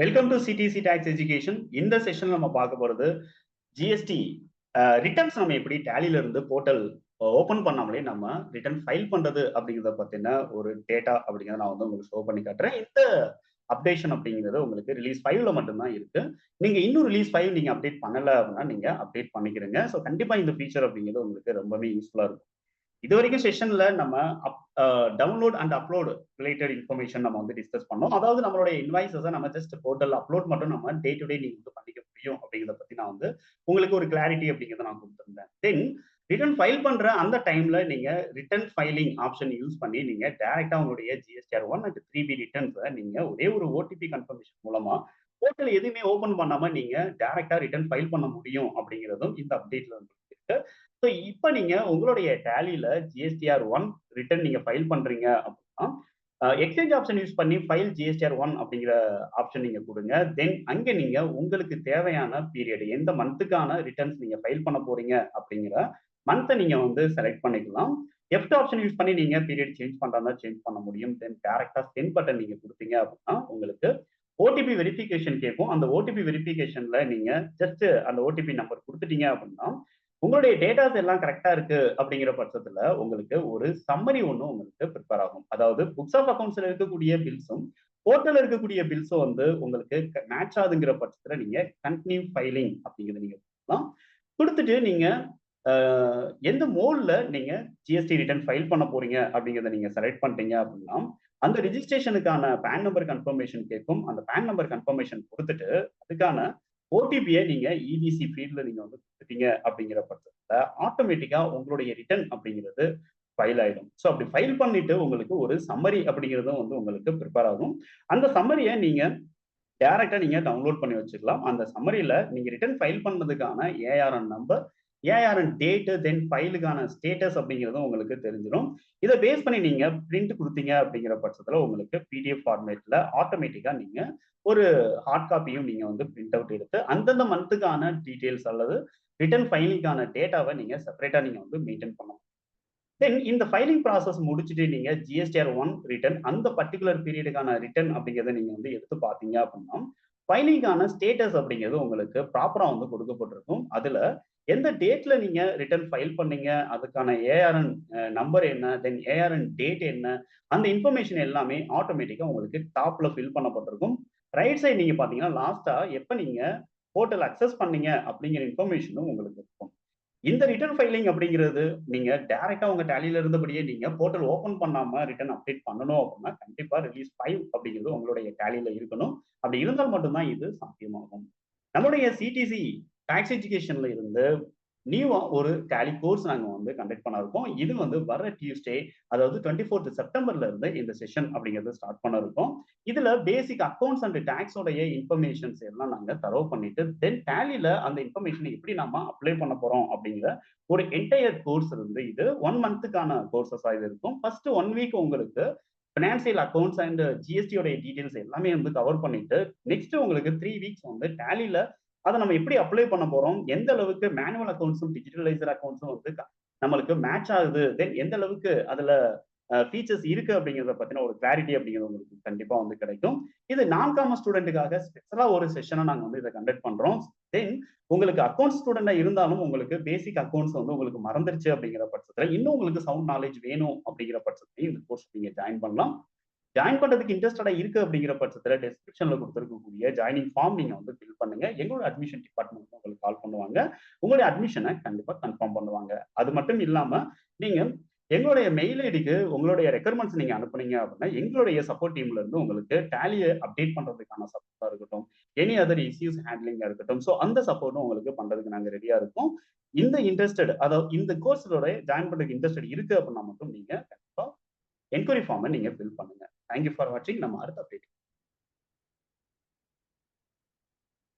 Welcome to CDC tax education. இந்த session நம்ம பார்க்க போறது ஜிஎஸ்டி ரிட்டர்ன்ஸ் நம்ம எப்படி டேலில இருந்து போர்ட்டல் ஓபன் பண்ணாமலே நம்ம ரிட்டர்ன் ஃபைல் பண்றது அப்படிங்கிறத பத்தின ஒரு டேட்டா அப்படிங்கிறத நான் வந்து உங்களுக்கு ஷோ பண்ணி காட்டுறேன். இந்த அப்டேஷன் அப்படிங்கிறது உங்களுக்கு ரிலீஸ் 5ல மட்டும்தான் இருக்கு. நீங்க இன்னும் ரிலீஸ் 5 நீங்க அப்டேட் பண்ணல அப்படின்னா நீங்க அப்டேட் பண்ணிக்கிறீங்க. ஸோ கண்டிப்பா இந்த ஃபீச்சர் அப்படிங்கிறது உங்களுக்கு ரொம்பவே யூஸ்ஃபுல்லா இருக்கும். இது வரைக்கும் செஷன்ல நம்ம download and upload related information நம்ம வந்து டிஸ்கஸ் பண்ணோம். அதாவது நம்மளுடைய இன்வாய்ஸஸை நம்ம ஜஸ்ட் போர்ட்டல் அப்லோட் மட்டும் நம்ம டே டு டே நீங்க வந்து பண்ணிக்க முடியும் அப்படிங்கிறத பத்தி நான் வந்து உங்களுக்கு ஒரு கிளாரிட்டி அப்படிங்கிறத நான் கொடுத்துருந்தேன். தென் ரிட்டர்ன் ஃபைல் பண்ற அந்த டைம்ல நீங்க ரிட்டர்ன் ஃபைலிங் ஆப்ஷன் யூஸ் பண்ணி நீங்க டைரக்டா உங்களுடைய ஜிஎஸ்டிஆர் 1 அண்ட் 3B ரிட்டர்ன்ஸை நீங்க ஒரே ஒரு ஓடிபி கன்ஃபர்மேஷன் மூலமா போர்ட்டல் எதுவுமே ஓபன் பண்ணாம நீங்க டைரக்டா ரிட்டர்ன் ஃபைல் பண்ண முடியும் அப்படிங்கிறதும் இந்த அப்டேட்ல வந்து இருக்கு. ஸோ இப்போ நீங்க உங்களுடைய டேலியில ஜிஎஸ்டிஆர் 1 ரிட்டர்ன் நீங்க ஃபைல் பண்றீங்க அப்படின்னா எக்ஸ்சேஞ்ச் ஆப்ஷன் யூஸ் பண்ணி ஃபைல் ஜிஎஸ்டிஆர் 1 அப்படிங்கிற ஆப்ஷன் நீங்க கொடுங்க. தென் அங்க நீங்க உங்களுக்கு தேவையான பீரியட் எந்த மந்த்துக்கான ரிட்டர்ன்ஸ் நீங்க ஃபைல் பண்ண போறீங்க அப்படிங்கிற மந்த்தை நீங்க வந்து செலக்ட் பண்ணிக்கலாம். எஃப்ட் ஆப்ஷன் யூஸ் பண்ணி நீங்க பீரியட் சேஞ்ச் பண்றதா சேஞ்ச் பண்ண முடியும். தென் டைரக்டா சென்ட் பட்டன் நீங்க கொடுத்தீங்க அப்படின்னா உங்களுக்கு ஓடிபி வெரிஃபிகேஷன் கேட்கும். அந்த ஓடிபி வெரிஃபிகேஷன்ல நீங்க ஜஸ்ட் அந்த ஓடிபி நம்பர் கொடுத்துட்டீங்க அப்படின்னா உங்களுடைய டேட்டாஸ் எல்லாம் கரெக்டா இருக்கு அப்படிங்கிற பட்சத்துல உங்களுக்கு ஒரு சம்மரி ஒண்ணு உங்களுக்கு ப்ரிப்பேர் ஆகும். அதாவது புக்ஸ் ஆஃப் அக்கௌண்ட்ஸ்ல இருக்கக்கூடிய பில்ஸும் போர்ட்டல்ல இருக்கக்கூடிய பில்ஸும் வந்து உங்களுக்கு மேட்ச் ஆகுதுங்கிற பட்சத்துல நீங்க கண்டினியூ ஃபைலிங் அப்படிங்கிறத நீங்க கொடுக்கலாம். கொடுத்துட்டு நீங்க எந்த மோட்ல நீங்க ஜிஎஸ்டி ரிட்டர்ன் ஃபைல் பண்ண போறீங்க அப்படிங்கிறத நீங்க செலக்ட் பண்ணிட்டீங்க அப்படின்னா அந்த ரிஜிஸ்ட்ரேஷனுக்கான பேன் நம்பர் கன்ஃபர்மேஷன் கேட்கும். அந்த பேன் நம்பர் கன்ஃபர்மேஷன் கொடுத்துட்டு அதுக்கான ஓடிபியை நீங்க இபிசி ஃபீல்ட்ல நீங்க வந்து கொடுத்துட்டீங்க அப்படிங்கிற பட்சத்துல ஆட்டோமேட்டிக்கா உங்களுடைய ரிட்டர்ன் அப்படிங்கிறது ஃபைல் ஆயிடும். ஸோ அப்படி ஃபைல் பண்ணிட்டு உங்களுக்கு ஒரு சம்மரி அப்படிங்கிறதும் வந்து உங்களுக்கு ப்ரிப்பேர் ஆகும். அந்த சம்மரியை நீங்க டைரக்டா நீங்க டவுன்லோட் பண்ணி வச்சுக்கலாம். அந்த சம்மரியில நீங்க ரிட்டர்ன் ஃபைல் பண்ணதுக்கான ARN number, ARN date, then ஃபைலுக்கான ஸ்டேட்டஸ் அப்படிங்கிறதும் உங்களுக்கு தெரிஞ்சிடும். இதை பேஸ் பண்ணி நீங்க பிரிண்ட் கொடுத்தீங்க அப்படிங்கிற பட்சத்துல உங்களுக்கு பிடிஎஃப் ஃபார்மேட்ல ஆட்டோமேட்டிக்கா நீங்க ஒரு ஹார்ட் காப்பியும் நீங்க வந்து பிரிண்ட் அவுட் எடுத்து அந்தந்த மந்த்துக்கான டீடைல்ஸ் அல்லது ரிட்டர்ன் ஃபைலிங்கான டேட்டாவை நீங்க செப்பரேட்டா நீங்க வந்து மெயின்டைன் பண்ணணும். தென் இந்த ஃபைலிங் ப்ராசஸ் முடிச்சுட்டு நீங்க ஜிஎஸ்டிஆர் 1 ரிட்டர்ன் அந்த பர்டிகுலர் பீரியடுக்கான ரிட்டர்ன் அப்படிங்கிறத நீங்க வந்து எடுத்து பார்த்தீங்க அப்படின்னா ஃபைலிங்கான ஸ்டேட்டஸ் அப்படிங்கிறது உங்களுக்கு ப்ராப்பரா வந்து கொடுக்கப்பட்டிருக்கும். அதுல எந்த டேட்ல நீங்க ரிட்டர்ன் ஃபைல் பண்ணீங்க, அதுக்கான ஏஆர்என் நம்பர் என்ன, தென் ஏஆர்என் டேட் என்ன, அந்த இன்ஃபர்மேஷன் எல்லாமே ஆட்டோமேட்டிக்கா உங்களுக்கு டாப்ல ஃபில் பண்ணப்பட்டிருக்கும். ரைட் சைடு நீங்க பாத்தீங்கன்னா லாஸ்டா எப்ப நீங்க போர்ட்டல் அக்சஸ் பண்ணீங்க அப்படிங்கிற இன்ஃபர்மேஷனும் உங்களுக்கு இருக்கும். இந்த ரிட்டர்ன் ஃபைலிங் அப்படிங்கிறது நீங்க டைரக்டா உங்க டேலியில இருந்தபடியே நீங்க போர்ட்டல் ஓபன் பண்ணாம ரிட்டர்ன் அப்டேட் பண்ணணும் அப்படின்னா கண்டிப்பா ரிலீஸ் 5 அப்படிங்கிறது உங்களுடைய டேலியில இருக்கணும். அப்படி இருந்தால் மட்டும்தான் இது சாத்தியமாகும். நம்மளுடைய சிடிசி டாக்ஸ் எஜுகேஷன்ல இருந்து நியூவா ஒரு டேலி கோர்ஸ் நாங்க வந்து கண்டக்ட் பண்ண இருக்கோம். இது வந்து வர டியூஸ்டே, அதாவது 24th செப்டம்பர்ல இருந்து இந்த செஷன் அப்படிங்கிறது ஸ்டார்ட் பண்ண இருக்கோம். இதுல பேசிக் அக்கௌண்ட்ஸ் அண்ட் டாக்ஸோடைய இன்ஃபர்மேஷன்ஸ் எல்லாம் நாங்க தரவு பண்ணிட்டு தென் டேலில அந்த இன்ஃபர்மேஷனை எப்படி நம்ம அப்ளை பண்ண போறோம் அப்படிங்கிற ஒரு என்டையர் கோர்ஸ் இருந்து இது 1 மந்த்துக்கான கோர்சஸா இது இருக்கும். ஃபர்ஸ்ட் 1 வீக் உங்களுக்கு பினான்சியல் அக்கௌண்ட்ஸ் அண்ட் ஜிஎஸ்டியோட டீடைல்ஸ் எல்லாமே வந்து கவர் பண்ணிட்டு நெக்ஸ்ட் உங்களுக்கு 3 வீக்ஸ் வந்து டேலில அதை நம்ம எப்படி அப்ளை பண்ண போறோம், எந்த அளவுக்கு மேனுவல் அக்கௌண்ட்ஸும் டிஜிட்டலைசர் அக்கௌண்ட்ஸும் வந்து நம்மளுக்கு மேட்ச் ஆகுது, தென் எந்த அளவுக்கு அதுல ஃபீச்சர்ஸ் இருக்கு அப்படிங்கிறத பத்தின ஒரு கிளாரிட்டி அப்படிங்கிறது உங்களுக்கு கண்டிப்பா வந்து கிடைக்கும். இது நான் காமர்ஸ் ஸ்டூடெண்ட்டுக்காக ஸ்பெஷலா ஒரு செஷனை நாங்க வந்து இதை கண்டக்ட் பண்றோம். தென் உங்களுக்கு அக்கௌண்ட்ஸ் ஸ்டூடெண்டா இருந்தாலும் உங்களுக்கு பேசிக் அக்கௌண்ட்ஸ் வந்து உங்களுக்கு மறந்துருச்சு அப்படிங்கிற பட்சத்துல இன்னும் உங்களுக்கு சவுண்ட் நாலேஜ் வேணும் அப்படிங்கிற பட்சத்துலையும் இந்த கோர்ஸ் நீங்க ஜாயின் பண்ணலாம். ஜாயின் பண்றதுக்கு இன்ட்ரெஸ்டடா இருக்கு அப்படிங்கிற பட்சத்துல டிஸ்கிரிப்ஷன்ல கொடுத்துருக்கக்கூடிய ஜாயினிங் ஃபார்ம் நீங்க வந்து ஃபில் பண்ணுங்க. எங்களோட அட்மிஷன் டிபார்ட்மெண்ட் உங்களுக்கு கால் பண்ணுவாங்க. உங்களுடைய அட்மிஷனை கண்டிப்பா கன்ஃபார்ம் பண்ணுவாங்க. அது மட்டும் இல்லாம நீங்க எங்களுடைய மெயில் ஐடிக்கு உங்களுடைய ரெக்யர்மெண்ட்ஸ் நீங்க அனுப்புனீங்க அப்படின்னா எங்களுடைய சப்போர்ட் டீம்ல இருந்து உங்களுக்கு டேலியை அப்டேட் பண்றதுக்கான சப்போர்ட்டா இருக்கட்டும், எனி அதர் இஷ்யூஸ் ஹேண்ட்லிங்கா இருக்கட்டும், ஸோ அந்த சப்போர்ட்டும் உங்களுக்கு பண்றதுக்கு நாங்க ரெடியா இருக்கோம். இந்த இன்ட்ரெஸ்டட், அதாவது இந்த கோர்ஸோட ஜாயின் பண்றதுக்கு இன்ட்ரெஸ்டட் இருக்கு அப்படின்னா மட்டும் நீங்க கண்டிப்பா என்கொயரி ஃபார்மை நீங்க ஃபில் பண்ணுங்க. தேங்க்யூ ஃபார் வாட்சிங். நம்ம அடுத்த அப்டேட்